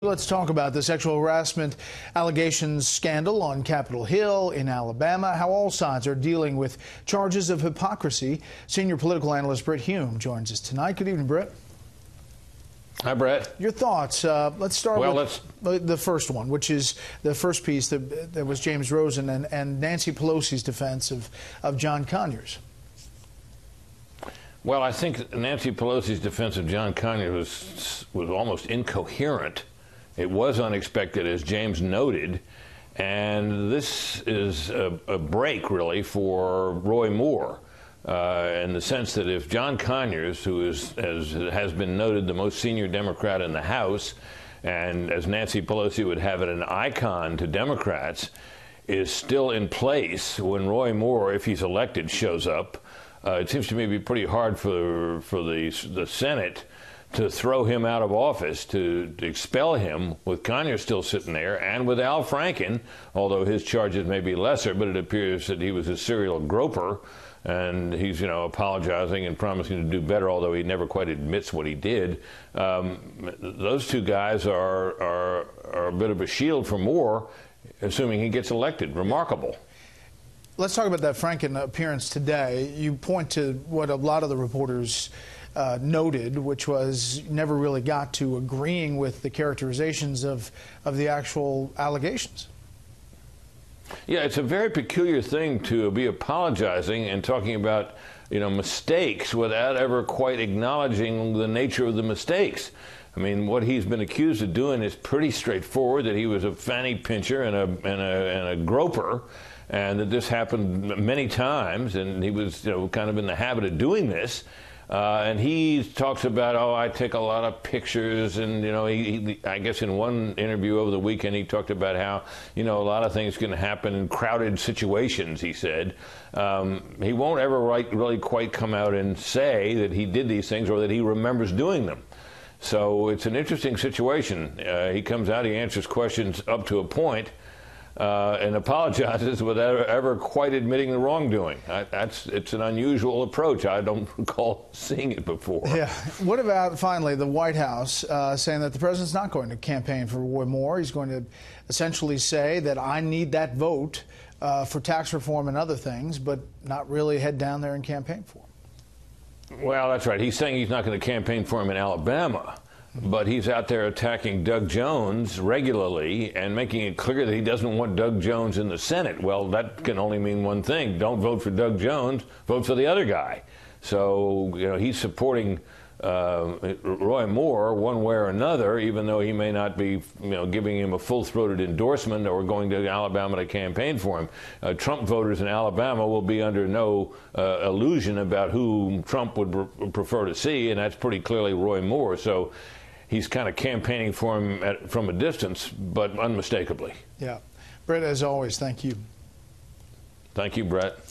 Let's talk about the sexual harassment allegations scandal on Capitol Hill in Alabama, how all sides are dealing with charges of hypocrisy. Senior political analyst Brett Hume joins us tonight. Good evening, Brett. Hi, Brett. Your thoughts. Let's start with the first one, which is the first piece that was James Rosen and Nancy Pelosi's defense of John Conyers. Well, I think Nancy Pelosi's defense of John Conyers was almost incoherent. It was unexpected, as James noted, and this is a break, really, for Roy Moore, in the sense that if John Conyers, who is, as has been noted, the most senior Democrat in the House, and as Nancy Pelosi would have it, an icon to Democrats, is still in place when Roy Moore, if he's elected, shows up, it seems to me to be pretty hard for the Senate to throw him out of office, to expel him, with Conyers still sitting there, and with Al Franken, although his charges may be lesser, but it appears that he was a serial groper, and he's, apologizing and promising to do better, although he never quite admits what he did. Those two guys are a bit of a shield for Moore, assuming he gets elected. Remarkable. Let's talk about that Franken appearance today. You point to what a lot of the reporters noted, which was never really got to agreeing with the characterizations of the actual allegations. Yeah, it's a very peculiar thing to be apologizing and talking about, mistakes without ever quite acknowledging the nature of the mistakes. I mean, what he's been accused of doing is pretty straightforward, that he was a fanny pincher and a groper, and that this happened many times, and he was, kind of in the habit of doing this. And he talks about, I take a lot of pictures, and, I guess in one interview over the weekend, he talked about how, a lot of things can happen in crowded situations, he said. He won't ever really quite come out and say that he did these things or that he remembers doing them. So it's an interesting situation. He comes out, he answers questions up to a point, and apologizes without ever quite admitting the wrongdoing. It's an unusual approach. I don't recall seeing it before. Yeah. What about, finally, the White House saying that the president's not going to campaign for Roy Moore? He's going to essentially say that I need that vote for tax reform and other things, but not really head down there and campaign for him. Well, that's right. He's saying he's not going to campaign for him in Alabama. But he's out there attacking Doug Jones regularly and making it clear that he doesn't want Doug Jones in the Senate. Well, that can only mean one thing. Don't vote for Doug Jones, vote for the other guy. So, he's supporting Roy Moore one way or another, even though he may not be, giving him a full-throated endorsement or going to Alabama to campaign for him. Trump voters in Alabama will be under no illusion about who Trump would prefer to see, and that's pretty clearly Roy Moore. So he's kind of campaigning for him from a distance, but unmistakably. Yeah. Brett, as always, thank you. Thank you, Brett.